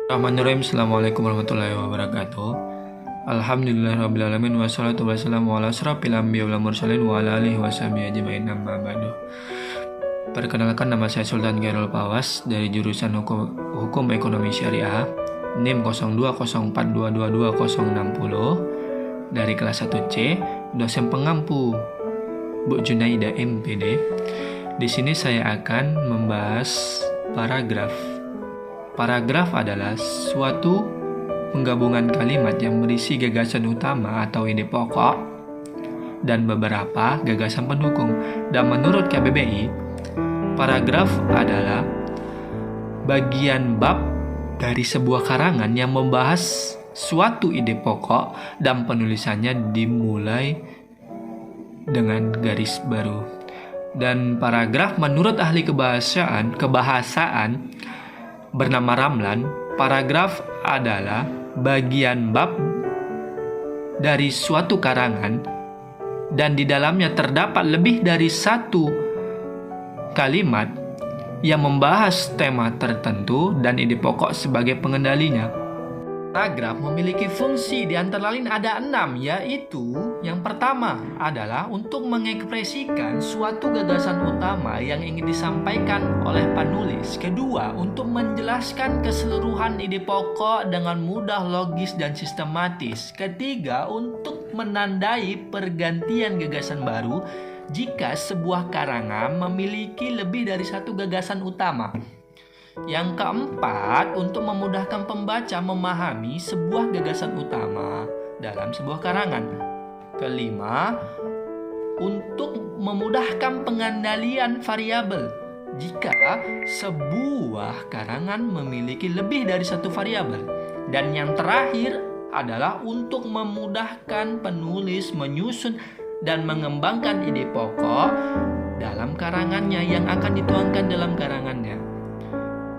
Bismillahirrahmanirrahim. Assalamualaikum warahmatullahi wabarakatuh. Alhamdulillahirrabbilalamin. Wassalatu wassalamu ala asrafil anbiya wal mursalin wa ala alihi washabihi ajmain, amma ba'du. Perkenalkan, nama saya Sultan Khairul Pawas dari jurusan Hukum Ekonomi Syariah, NIM 0204222060 dari kelas 1C, dosen pengampu Bu Junaida MPD. Di sini saya akan membahas paragraf. Paragraf adalah suatu penggabungan kalimat yang berisi gagasan utama atau ide pokok dan beberapa gagasan pendukung. Dan menurut KBBI, paragraf adalah bagian bab dari sebuah karangan yang membahas suatu ide pokok dan penulisannya dimulai dengan garis baru. Dan paragraf menurut ahli kebahasaan bernama Ramlan, paragraf adalah bagian bab dari suatu karangan dan di dalamnya terdapat lebih dari satu kalimat yang membahas tema tertentu dan ide pokok sebagai pengendalinya. Paragraf memiliki fungsi, di antara lain ada 6, yaitu yang pertama adalah untuk mengekspresikan suatu gagasan utama yang ingin disampaikan oleh penulis. Kedua, untuk menjelaskan keseluruhan ide pokok dengan mudah, logis, dan sistematis. Ketiga, untuk menandai pergantian gagasan baru jika sebuah karangan memiliki lebih dari satu gagasan utama. Yang keempat, untuk memudahkan pembaca memahami sebuah gagasan utama dalam sebuah karangan. Kelima, untuk memudahkan pengendalian variabel jika sebuah karangan memiliki lebih dari satu variabel. Dan yang terakhir adalah untuk memudahkan penulis menyusun dan mengembangkan ide pokok dalam karangannya yang akan dituangkan dalam karangannya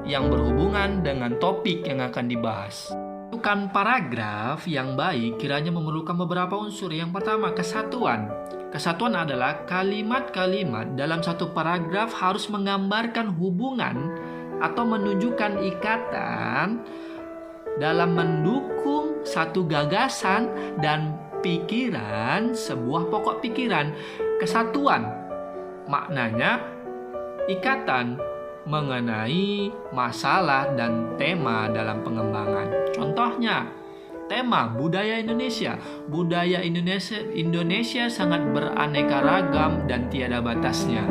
yang berhubungan dengan topik yang akan dibahas. Bentukan paragraf yang baik kiranya memerlukan beberapa unsur. Yang pertama, kesatuan. Kesatuan adalah kalimat-kalimat dalam satu paragraf harus menggambarkan hubungan atau menunjukkan ikatan dalam mendukung satu gagasan dan pikiran, sebuah pokok pikiran. Kesatuan maknanya ikatan mengenai masalah dan tema dalam pengembangan. Contohnya, tema budaya Indonesia. Budaya Indonesia sangat beraneka ragam dan tiada batasnya.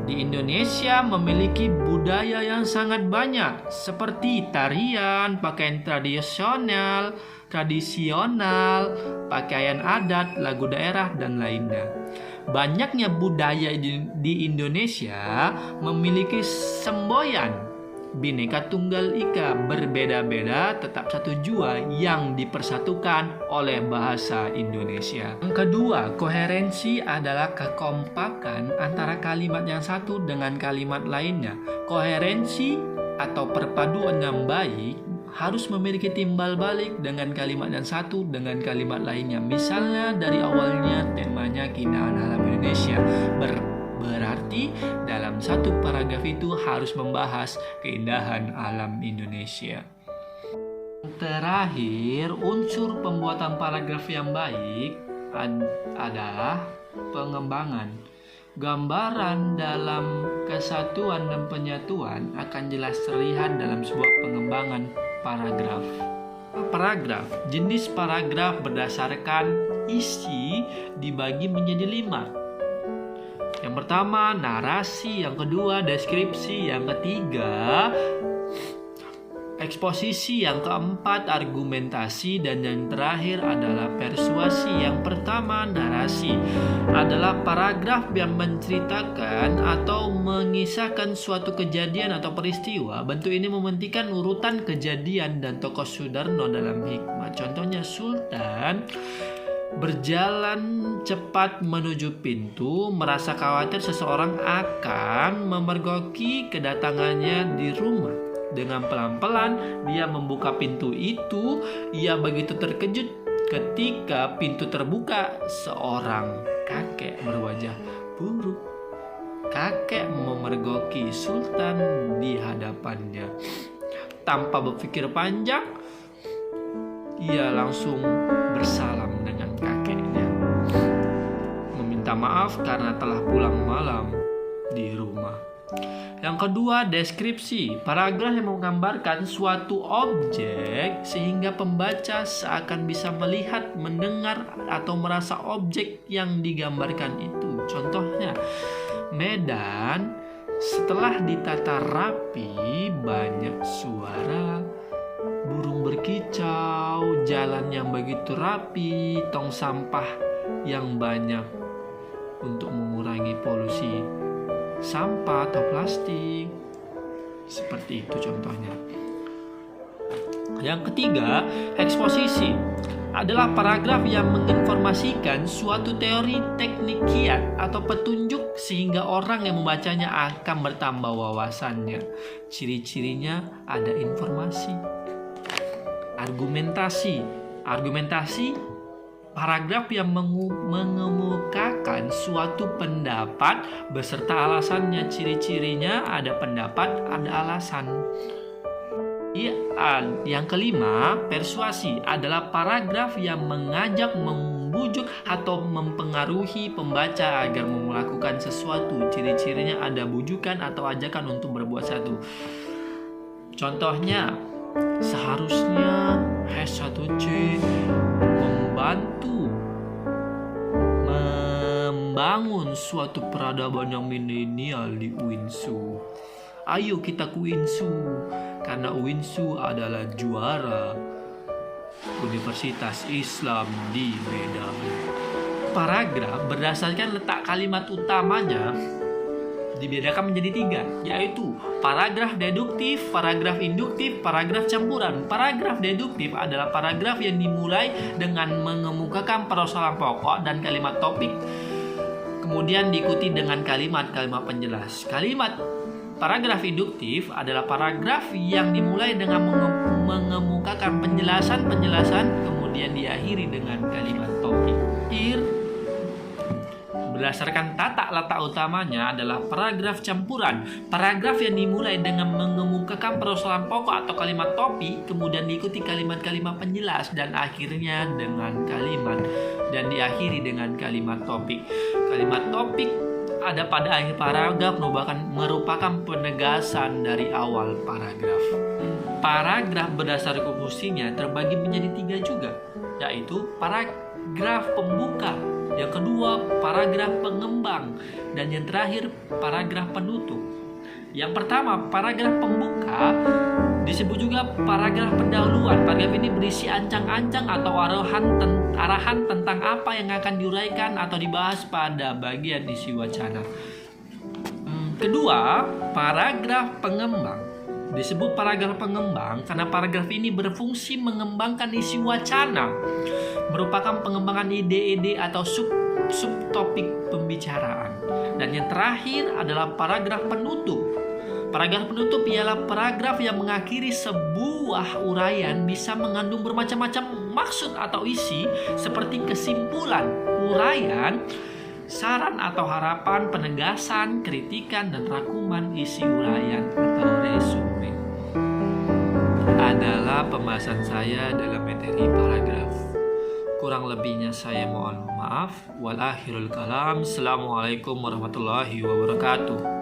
Di Indonesia memiliki budaya yang sangat banyak, seperti tarian, pakaian tradisional, pakaian adat, lagu daerah, dan lainnya. Banyaknya budaya di Indonesia memiliki semboyan Bhinneka Tunggal Ika, berbeda-beda tetap satu jua yang dipersatukan oleh bahasa Indonesia. Yang kedua, koherensi adalah kekompakan antara kalimat yang satu dengan kalimat lainnya. Koherensi atau perpaduan yang baik harus memiliki timbal balik dengan kalimat yang satu dengan kalimat lainnya. Misalnya dari awalnya temanya keindahan alam Indonesia, berarti dalam satu paragraf itu harus membahas keindahan alam Indonesia. Terakhir, unsur pembuatan paragraf yang baik adalah pengembangan. Gambaran dalam kesatuan dan penyatuan akan jelas terlihat dalam sebuah pengembangan paragraf. Jenis paragraf berdasarkan isi dibagi menjadi 5. Yang pertama, narasi. Yang kedua, deskripsi. Yang ketiga, eksposisi. Yang keempat, argumentasi. Dan yang terakhir adalah persuasi. Yang pertama, narasi adalah paragraf yang menceritakan atau mengisahkan suatu kejadian atau peristiwa. Bentuk ini mementingkan urutan kejadian dan tokoh Sudarno dalam hikmah. Contohnya, Sultan berjalan cepat menuju pintu, merasa khawatir seseorang akan memergoki kedatangannya di rumah. Dengan pelan-pelan dia membuka pintu itu. Ia begitu terkejut ketika pintu terbuka. Seorang kakek berwajah buruk. Kakek memergoki Sultan di hadapannya. tanpa berpikir panjang, ia langsung bersalam dengan kakeknya, meminta maaf karena telah pulang malam di rumah. Yang kedua, deskripsi. Paragraf yang menggambarkan suatu objek sehingga pembaca seakan bisa melihat, mendengar, atau merasa objek yang digambarkan itu. Contohnya, Medan setelah ditata rapi, banyak suara, burung berkicau, jalan yang begitu rapi, tong sampah yang banyak untuk mengurangi polusi sampah atau plastik. Seperti itu contohnya. Yang ketiga, eksposisi adalah paragraf yang menginformasikan suatu teori, teknik, kiat, atau petunjuk sehingga orang yang membacanya akan bertambah wawasannya. Ciri-cirinya ada informasi. Argumentasi paragraf yang mengemukakan suatu pendapat beserta alasannya. Ciri-cirinya ada pendapat, ada alasan. Yang kelima, persuasi adalah paragraf yang mengajak, membujuk, atau mempengaruhi pembaca agar melakukan sesuatu. Ciri-cirinya ada bujukan atau ajakan untuk berbuat satu. Contohnya, seharusnya H1C membantu membangun suatu peradaban yang milenial di UINSU. Ayo kita ke UINSU, karena UINSU adalah juara Universitas Islam di Medan. Paragraf berdasarkan letak kalimat utamanya dibedakan menjadi 3, yaitu paragraf deduktif, paragraf induktif, paragraf campuran. Paragraf deduktif adalah paragraf yang dimulai dengan mengemukakan persoalan pokok dan kalimat topik, kemudian diikuti dengan kalimat-kalimat penjelas. Paragraf induktif adalah paragraf yang dimulai dengan mengemukakan penjelasan, kemudian diakhiri dengan kalimat topik. Berdasarkan tata letak utamanya adalah paragraf campuran. Paragraf yang dimulai dengan mengemukakan persoalan pokok atau kalimat topik, kemudian diikuti kalimat-kalimat penjelas dan akhirnya dengan kalimat dan diakhiri dengan kalimat topik. Kalimat topik ada pada akhir paragraf merupakan penegasan dari awal paragraf. Paragraf berdasarkan fungsinya terbagi menjadi 3 juga, yaitu paragraf pembuka, yang kedua paragraf pengembang, dan yang terakhir paragraf penutup. Yang pertama, paragraf pembuka disebut juga paragraf pendahuluan. Paragraf ini berisi ancang-ancang atau arahan tentang apa yang akan diuraikan atau dibahas pada bagian isi wacana. Kedua, paragraf pengembang. Disebut paragraf pengembang karena paragraf ini berfungsi mengembangkan isi wacana, merupakan pengembangan ide-ide atau subtopik pembicaraan. Dan yang terakhir adalah paragraf penutup. Paragraf penutup ialah paragraf yang mengakhiri sebuah uraian, bisa mengandung bermacam-macam maksud atau isi seperti kesimpulan, uraian, saran atau harapan, penegasan, kritikan, dan rangkuman isi uraian atau resume. Adalah pembahasan saya dalam materi paragraf. Kurang lebihnya saya mohon maaf. Wal akhirul kalam. Assalamualaikum warahmatullahi wabarakatuh.